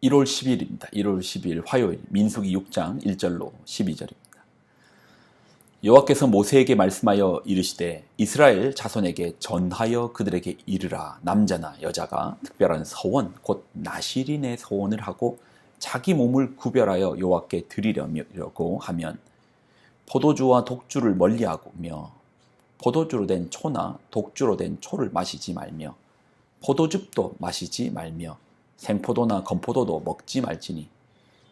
1월 10일입니다. 1월 10일 화요일 민수기 6장 1절로 12절입니다. 여호와께서 모세에게 말씀하여 이르시되 이스라엘 자손에게 전하여 그들에게 이르라. 남자나 여자가 특별한 서원 곧 나실인의 서원을 하고 자기 몸을 구별하여 여호와께 드리려고 하면 포도주와 독주를 멀리하며 포도주로 된 초나 독주로 된 초를 마시지 말며 포도즙도 마시지 말며 생포도나 건포도도 먹지 말지니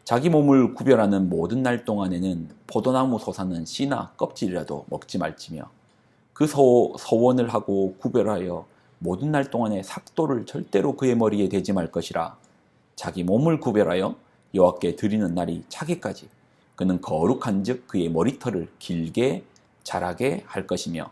자기 몸을 구별하는 모든 날 동안에는 포도나무 솟아는 씨나 껍질이라도 먹지 말지며 그 서원을 하고 구별하여 모든 날 동안에 삭도를 절대로 그의 머리에 대지 말 것이라. 자기 몸을 구별하여 여호와께 드리는 날이 차기까지 그는 거룩한즉 그의 머리털을 길게 자라게 할 것이며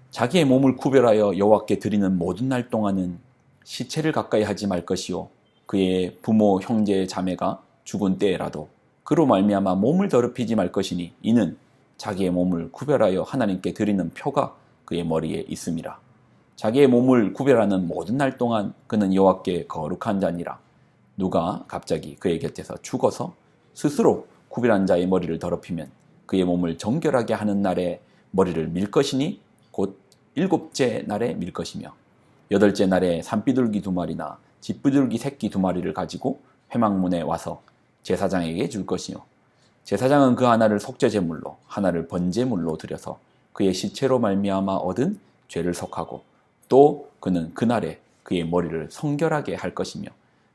자기의 몸을 구별하여 여호와께 드리는 모든 날 동안은 시체를 가까이 하지 말 것이요 그의 부모 형제 자매가 죽은 때에라도 그로 말미암아 몸을 더럽히지 말 것이니 이는 자기의 몸을 구별하여 하나님께 드리는 표가 그의 머리에 있음이라. 자기의 몸을 구별하는 모든 날 동안 그는 여호와께 거룩한 자니라. 누가 갑자기 그의 곁에서 죽어서 스스로 구별한 자의 머리를 더럽히면 그의 몸을 정결하게 하는 날에 머리를 밀 것이니 곧 7째 날에 밀 것이며 8째 날에 산비둘기 2마리나 짚비둘기 새끼 2마리를 가지고 회막문에 와서 제사장에게 줄 것이요 제사장은 그 하나를 속죄제물로 하나를 번제물로 드려서 그의 시체로 말미암아 얻은 죄를 속하고 또 그는 그날에 그의 머리를 성결하게 할 것이며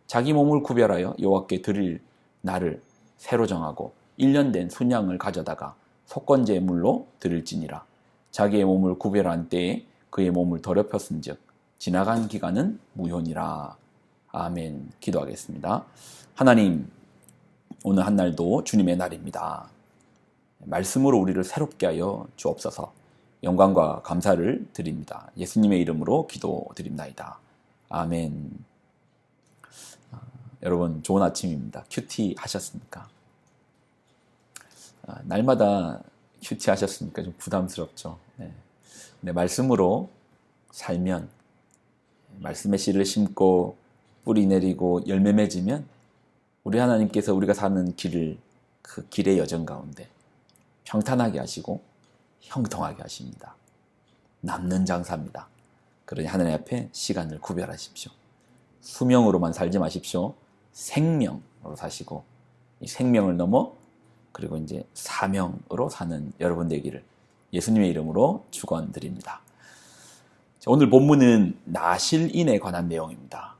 자기 몸을 구별하여 여호와께 드릴 날을 새로 정하고 1년 된 순양을 가져다가 속건제물로 드릴지니라. 자기의 몸을 구별한 때에 그의 몸을 더럽혔은즉 지나간 기간은 무효니라. 아멘. 기도하겠습니다. 하나님, 오늘 한 날도 주님의 날입니다. 말씀으로 우리를 새롭게 하여 주옵소서. 영광과 감사를 드립니다. 예수님의 이름으로 기도드립나이다. 아멘. 여러분 좋은 아침입니다. 큐티 하셨습니까? 날마다 큐티 하셨으니까 좀 부담스럽죠. 네, 말씀으로 살면 말씀의 씨를 심고 뿌리 내리고 열매 맺으면 우리 하나님께서 우리가 사는 길을 그 길의 여정 가운데 평탄하게 하시고 형통하게 하십니다. 남는 장사입니다. 그러니 하나님 앞에 시간을 구별하십시오. 수명으로만 살지 마십시오. 생명으로 사시고 이 생명을 넘어 그리고 이제 사명으로 사는 여러분 되기를 예수님의 이름으로 축원드립니다. 오늘 본문은 나실인에 관한 내용입니다.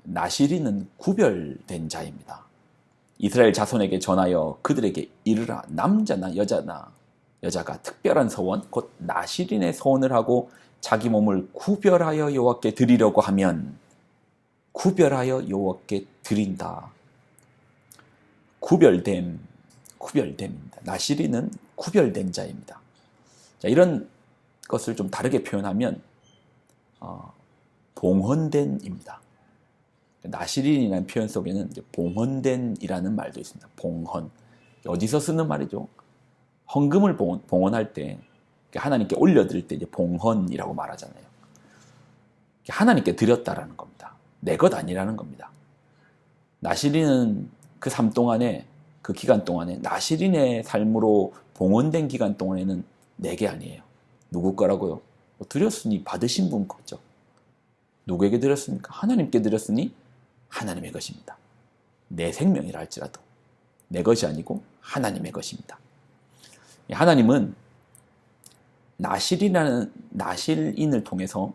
나실인은 구별된 자입니다. 이스라엘 자손에게 전하여 그들에게 이르라. 남자나 여자가 특별한 서원 곧 나실인의 서원을 하고 자기 몸을 구별하여 여호와께 드리려고 하면 구별하여 여호와께 드린다. 구별됨입니다. 나실인은 구별된 자입니다. 자, 이런 것을 좀 다르게 표현하면 봉헌된입니다. 나실인이라는 표현 속에는 이제 봉헌된이라는 말도 있습니다. 봉헌. 어디서 쓰는 말이죠? 헌금을 봉헌할 때 하나님께 올려드릴 때 이제 봉헌이라고 말하잖아요. 하나님께 드렸다라는 겁니다. 내 것 아니라는 겁니다. 나실인은 그 삶 동안에 그 기간 동안에 나실인의 삶으로 봉헌된 기간 동안에는 내 게 아니에요. 누구 거라고요? 드렸으니 받으신 분 거죠. 누구에게 드렸습니까? 하나님께 드렸으니 하나님의 것입니다. 내 생명이라 할지라도 내 것이 아니고 하나님의 것입니다. 하나님은 나실인을 통해서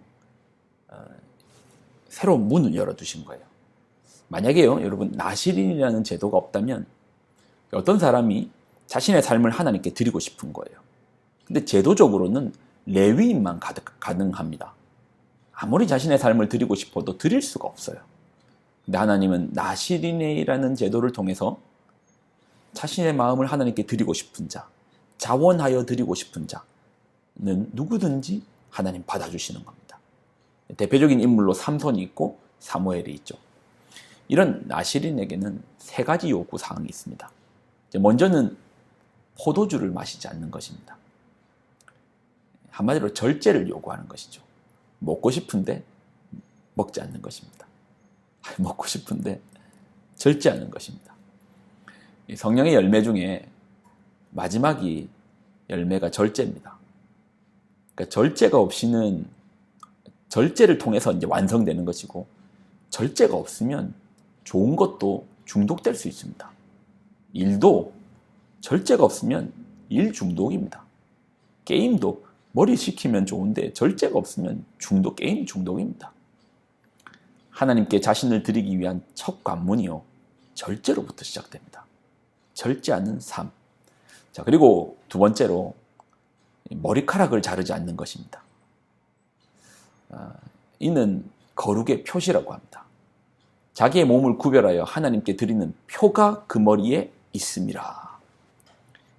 새로운 문을 열어두신 거예요. 만약에요, 여러분 나실인이라는 제도가 없다면 어떤 사람이 자신의 삶을 하나님께 드리고 싶은 거예요. 근데 제도적으로는 레위인만 가능합니다. 아무리 자신의 삶을 드리고 싶어도 드릴 수가 없어요. 근데 하나님은 나실인이라는 제도를 통해서 자신의 마음을 하나님께 드리고 싶은 자, 자원하여 드리고 싶은 자는 누구든지 하나님 받아주시는 겁니다. 대표적인 인물로 삼손이 있고 사무엘이 있죠. 이런 나실인에게는 3가지 요구사항이 있습니다. 먼저는 포도주를 마시지 않는 것입니다. 한마디로 절제를 요구하는 것이죠. 먹고 싶은데 먹지 않는 것입니다. 먹고 싶은데 절제하는 것입니다. 이 성령의 열매 중에 마지막이 열매가 절제입니다. 그러니까 절제가 없이는 절제를 통해서 이제 완성되는 것이고, 절제가 없으면 좋은 것도 중독될 수 있습니다. 일도 절제가 없으면 일 중독입니다. 게임도 머리 식히면 좋은데 절제가 없으면 게임 중독입니다. 하나님께 자신을 드리기 위한 첫 관문이요, 절제로부터 시작됩니다. 절제하는 삶. 자, 그리고 두 번째로 머리카락을 자르지 않는 것입니다. 이는 거룩의 표시라고 합니다. 자기의 몸을 구별하여 하나님께 드리는 표가 그 머리에 있음이라.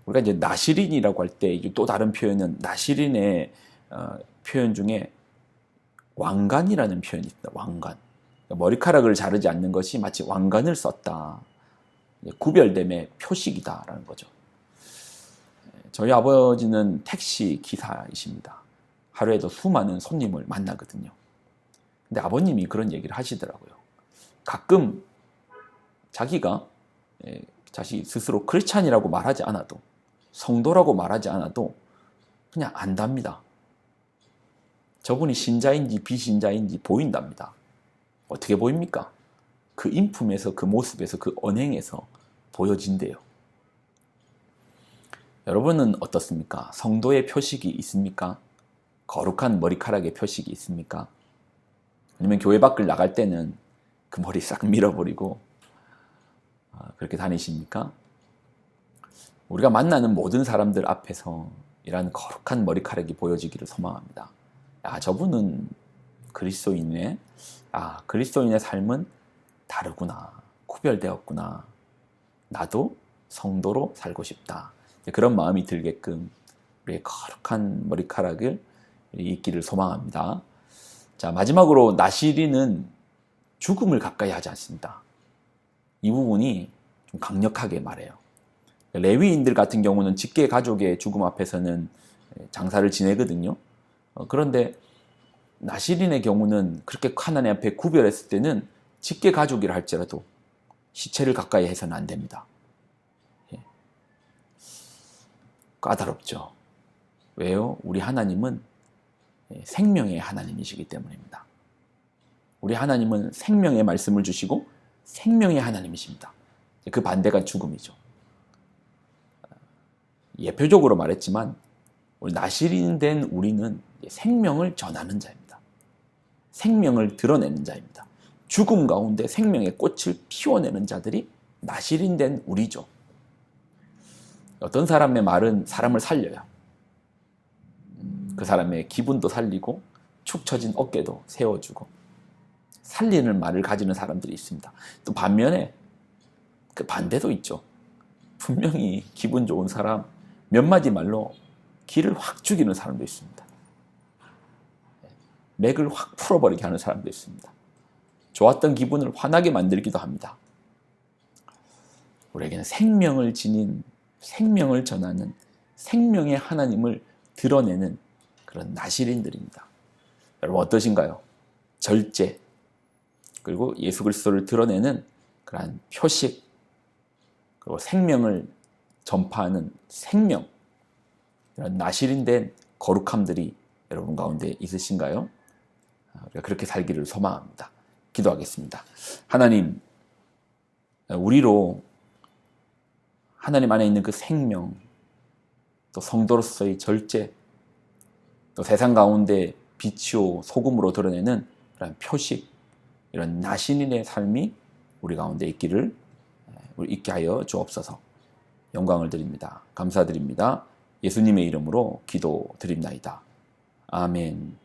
우리가 이제 나시린이라고 할 때 또 다른 표현은 나시린의 표현 중에 왕관이라는 표현이 있습니다. 왕관. 머리카락을 자르지 않는 것이 마치 왕관을 썼다. 구별됨의 표식이다라는 거죠. 저희 아버지는 택시 기사이십니다. 하루에도 수많은 손님을 만나거든요. 근데 아버님이 그런 얘기를 하시더라고요. 가끔 자기가 자기 스스로 크리스찬이라고 말하지 않아도, 성도라고 말하지 않아도 그냥 안답니다. 저분이 신자인지 비신자인지 보인답니다. 어떻게 보입니까? 그 인품에서, 그 모습에서, 그 언행에서 보여진대요. 여러분은 어떻습니까? 성도의 표식이 있습니까? 거룩한 머리카락의 표식이 있습니까? 아니면 교회 밖을 나갈 때는 그 머리 싹 밀어버리고 그렇게 다니십니까? 우리가 만나는 모든 사람들 앞에서 이러한 거룩한 머리카락이 보여지기를 소망합니다. 저분은 그리스도인의 그리스도인의 삶은 다르구나, 구별되었구나, 나도 성도로 살고 싶다, 그런 마음이 들게끔 우리의 거룩한 머리카락을 있기를 소망합니다. 자, 마지막으로 나시린은 죽음을 가까이 하지 않습니다. 이 부분이 좀 강력하게 말해요. 레위인들 같은 경우는 직계 가족의 죽음 앞에서는 장사를 지내거든요. 그런데 나시린의 경우는 그렇게 하나님 앞에 구별했을 때는 직계 가족이라 할지라도 시체를 가까이 해서는 안 됩니다. 까다롭죠. 왜요? 우리 하나님은 생명의 하나님이시기 때문입니다. 우리 하나님은 생명의 말씀을 주시고 생명의 하나님이십니다. 그 반대가 죽음이죠. 예표적으로 말했지만 우리 나시린 된 우리는 생명을 전하는 자입니다. 생명을 드러내는 자입니다. 죽음 가운데 생명의 꽃을 피워내는 자들이 나시린 된 우리죠. 어떤 사람의 말은 사람을 살려요. 그 사람의 기분도 살리고 축 처진 어깨도 세워주고 살리는 말을 가지는 사람들이 있습니다. 또 반면에 그 반대도 있죠. 분명히 기분 좋은 사람, 몇 마디 말로 기를 확 죽이는 사람도 있습니다. 맥을 확 풀어버리게 하는 사람도 있습니다. 좋았던 기분을 화나게 만들기도 합니다. 우리에게는 생명을 지닌, 생명을 전하는, 생명의 하나님을 드러내는 그런 나시린들입니다. 여러분 어떠신가요? 절제, 그리고 예수 그리스도를 드러내는 그러한 표식, 그리고 생명을 전파하는 생명, 이런 나시린된 거룩함들이 여러분 가운데 있으신가요? 우리가 그렇게 살기를 소망합니다. 기도하겠습니다. 하나님, 우리로 하나님 안에 있는 그 생명, 또 성도로서의 절제, 또 세상 가운데 빛이요 소금으로 드러내는 그런 표식, 이런 나시린의 삶이 우리 가운데 있기를 있게 하여 주옵소서. 영광을 드립니다. 감사드립니다. 예수님의 이름으로 기도드립나이다. 아멘.